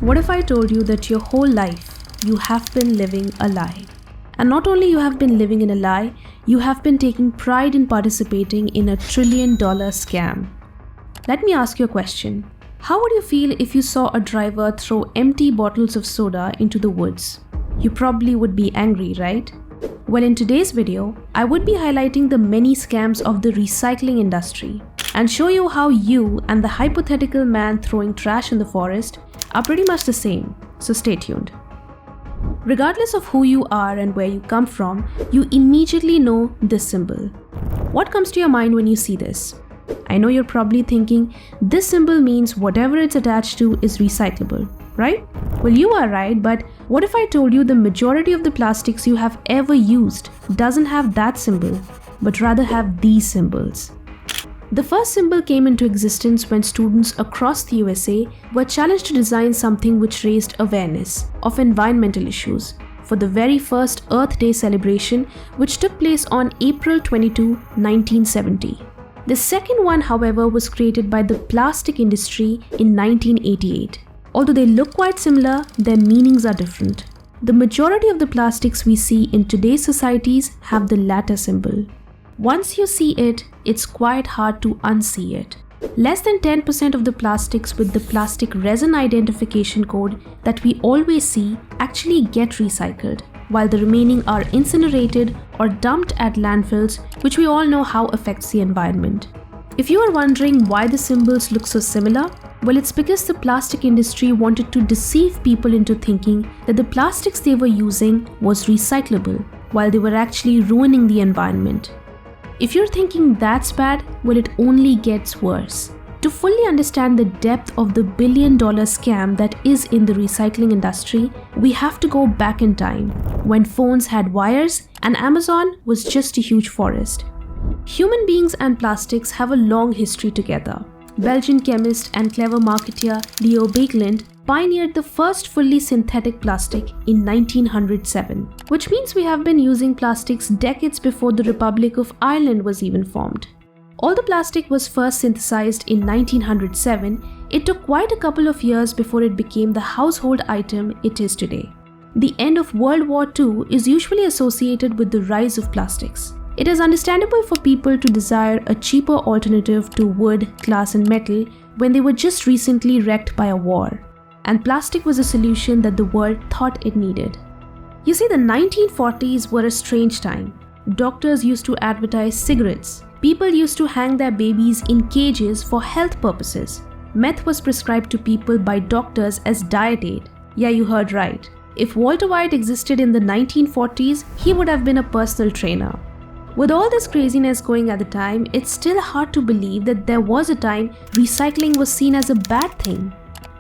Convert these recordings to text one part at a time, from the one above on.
What if I told you that your whole life you have been living a lie? And not only you have been living in a lie, you have been taking pride in participating in a $1 trillion scam. Let me ask you a question. How would you feel if you saw a driver throw empty bottles of soda into the woods? You probably would be angry, right? Well, in today's video, I would be highlighting the many scams of the recycling industry and show you how you and the hypothetical man throwing trash in the forest are pretty much the same, so stay tuned. Regardless of who you are and where you come from, you immediately know this symbol. What comes to your mind when you see this? I know you're probably thinking, this symbol means whatever it's attached to is recyclable, right? Well, you are right, but what if I told you the majority of the plastics you have ever used doesn't have that symbol, but rather have these symbols? The first symbol came into existence when students across the USA were challenged to design something which raised awareness of environmental issues for the very first Earth Day celebration, which took place on April 22, 1970. The second one, however, was created by the plastic industry in 1988. Although they look quite similar, their meanings are different. The majority of the plastics we see in today's societies have the latter symbol. Once you see it, it's quite hard to unsee it. Less than 10% of the plastics with the plastic resin identification code that we always see actually get recycled, while the remaining are incinerated or dumped at landfills, which we all know how affects the environment. If you are wondering why the symbols look so similar, well, it's because the plastic industry wanted to deceive people into thinking that the plastics they were using was recyclable, while they were actually ruining the environment. If you're thinking that's bad, well, it only gets worse. To fully understand the depth of the $1 billion scam that is in the recycling industry, we have to go back in time, when phones had wires and Amazon was just a huge forest. Human beings and plastics have a long history together. Belgian chemist and clever marketeer Leo Baekeland pioneered the first fully synthetic plastic in 1907, which means we have been using plastics decades before the Republic of Ireland was even formed. Although plastic was first synthesized in 1907, it took quite a couple of years before it became the household item it is today. The end of World War II is usually associated with the rise of plastics. It is understandable for people to desire a cheaper alternative to wood, glass, and metal when they were just recently wrecked by a war, and plastic was a solution that the world thought it needed. You see, the 1940s were a strange time. Doctors used to advertise cigarettes. People used to hang their babies in cages for health purposes. Meth was prescribed to people by doctors as diet aid. Yeah, you heard right. If Walter White existed in the 1940s, he would have been a personal trainer. With all this craziness going at the time, it's still hard to believe that there was a time recycling was seen as a bad thing.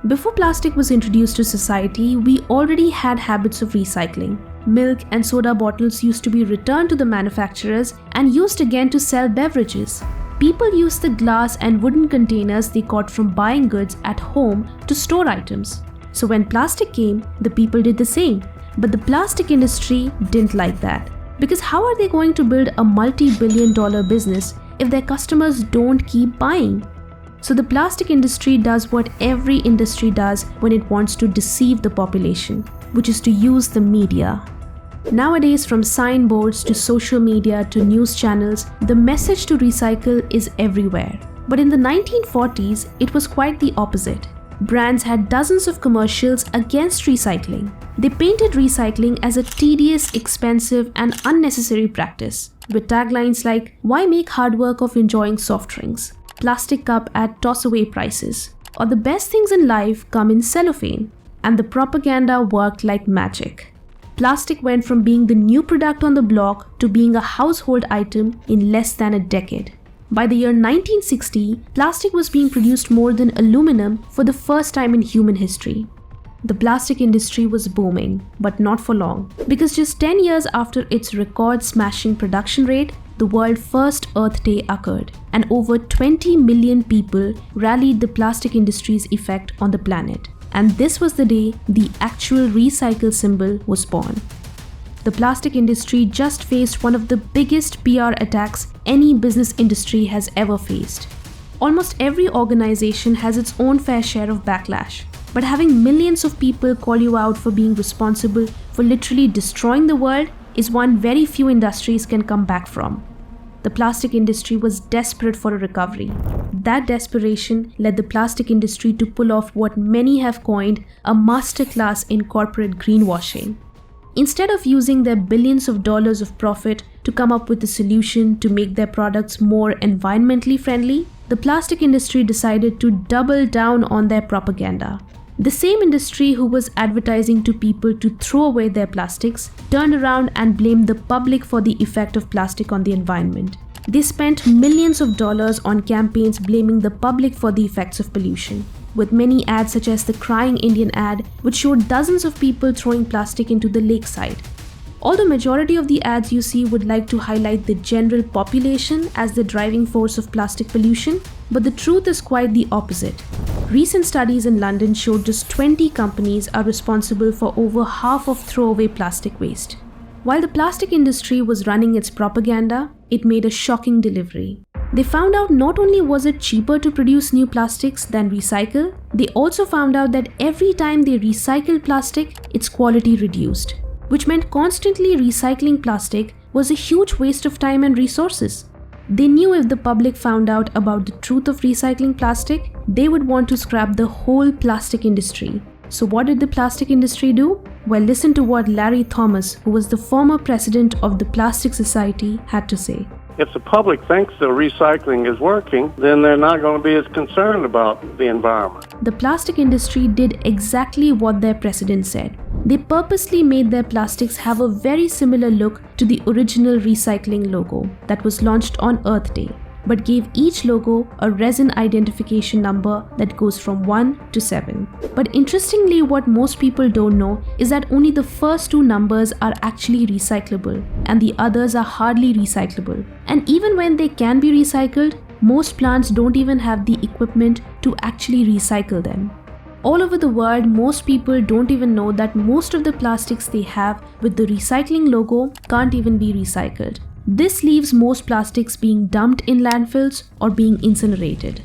Before plastic was introduced to society, we already had habits of recycling. Milk and soda bottles used to be returned to the manufacturers and used again to sell beverages. People used the glass and wooden containers they got from buying goods at home to store items. So when plastic came, the people did the same. But the plastic industry didn't like that. Because how are they going to build a multi-billion-dollar business if their customers don't keep buying? So the plastic industry does what every industry does when it wants to deceive the population, which is to use the media. Nowadays, from signboards to social media to news channels, the message to recycle is everywhere. But in the 1940s, it was quite the opposite. Brands had dozens of commercials against recycling. They painted recycling as a tedious, expensive, and unnecessary practice, with taglines like, "Why make hard work of enjoying soft drinks? Plastic cup at toss-away prices," or "The best things in life come in cellophane." And the propaganda worked like magic. Plastic went from being the new product on the block to being a household item in less than a decade. By the year 1960, plastic was being produced more than aluminum for the first time in human history. The plastic industry was booming, but not for long, because just 10 years after its record-smashing production rate, the world's first Earth Day occurred, and over 20 million people rallied the plastic industry's effect on the planet. And this was the day the actual recycle symbol was born. The plastic industry just faced one of the biggest PR attacks any business industry has ever faced. Almost every organization has its own fair share of backlash. But having millions of people call you out for being responsible for literally destroying the world is one very few industries can come back from. The plastic industry was desperate for a recovery. That desperation led the plastic industry to pull off what many have coined a masterclass in corporate greenwashing. Instead of using their billions of dollars of profit to come up with a solution to make their products more environmentally friendly, the plastic industry decided to double down on their propaganda. The same industry who was advertising to people to throw away their plastics turned around and blamed the public for the effect of plastic on the environment. They spent millions of dollars on campaigns blaming the public for the effects of pollution, with many ads such as the Crying Indian ad, which showed dozens of people throwing plastic into the lakeside. Although majority of the ads you see would like to highlight the general population as the driving force of plastic pollution, but the truth is quite the opposite. Recent studies in London showed just 20 companies are responsible for over half of throwaway plastic waste. While the plastic industry was running its propaganda, it made a shocking delivery. They found out not only was it cheaper to produce new plastics than recycle, they also found out that every time they recycled plastic, its quality reduced, which meant constantly recycling plastic was a huge waste of time and resources. They knew if the public found out about the truth of recycling plastic, they would want to scrap the whole plastic industry. So what did the plastic industry do? Well, listen to what Larry Thomas, who was the former president of the Plastic Society, had to say. If the public thinks the recycling is working, then they're not going to be as concerned about the environment. The plastic industry did exactly what their president said. They purposely made their plastics have a very similar look to the original recycling logo that was launched on Earth Day, but gave each logo a resin identification number that goes from 1 to 7. But interestingly, what most people don't know is that only the first two numbers are actually recyclable and the others are hardly recyclable. And even when they can be recycled, most plants don't even have the equipment to actually recycle them. All over the world, most people don't even know that most of the plastics they have with the recycling logo can't even be recycled. This leaves most plastics being dumped in landfills or being incinerated.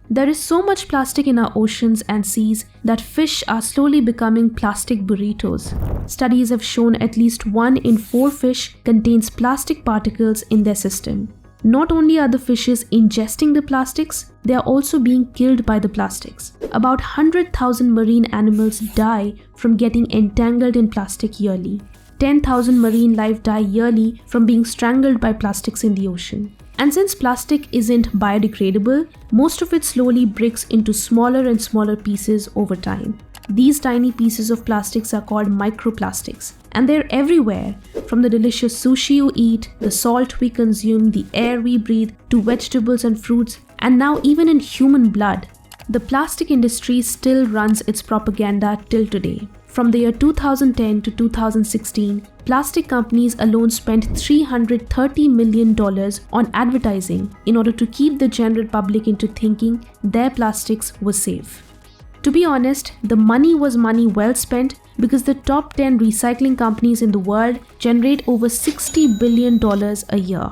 There is so much plastic in our oceans and seas that fish are slowly becoming plastic burritos. Studies have shown at least 1 in 4 fish contains plastic particles in their system. Not only are the fishes ingesting the plastics, they are also being killed by the plastics. About 100,000 marine animals die from getting entangled in plastic yearly. 10,000 marine life die yearly from being strangled by plastics in the ocean. And since plastic isn't biodegradable, most of it slowly breaks into smaller and smaller pieces over time. These tiny pieces of plastics are called microplastics, and they're everywhere, from the delicious sushi you eat, the salt we consume, the air we breathe, to vegetables and fruits, and now even in human blood. The plastic industry still runs its propaganda till today. From the year 2010 to 2016, plastic companies alone spent $330 million on advertising in order to keep the general public into thinking their plastics was safe. To be honest, the money was money well spent because the top 10 recycling companies in the world generate over $60 billion a year.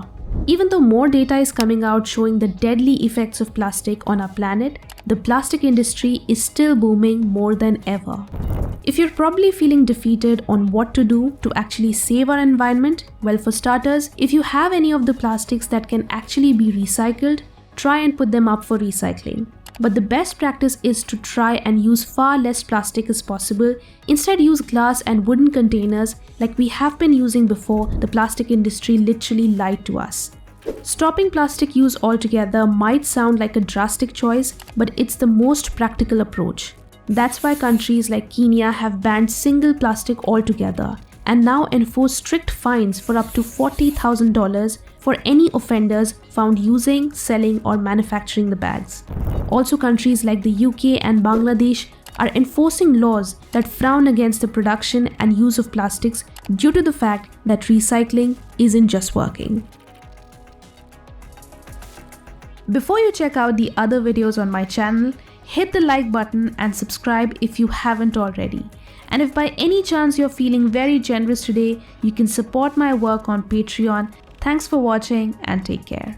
Even though more data is coming out showing the deadly effects of plastic on our planet, the plastic industry is still booming more than ever. If you're probably feeling defeated on what to do to actually save our environment, well, for starters, if you have any of the plastics that can actually be recycled, try and put them up for recycling. But the best practice is to try and use far less plastic as possible. Instead, use glass and wooden containers like we have been using before the plastic industry literally lied to us. Stopping plastic use altogether might sound like a drastic choice, but it's the most practical approach. That's why countries like Kenya have banned single plastic altogether and now enforce strict fines for up to $40,000 for any offenders found using, selling, or manufacturing the bags. Also, countries like the UK and Bangladesh are enforcing laws that frown against the production and use of plastics due to the fact that recycling isn't just working. Before you check out the other videos on my channel, hit the like button and subscribe if you haven't already. And if by any chance you're feeling very generous today, you can support my work on Patreon. Thanks for watching and take care.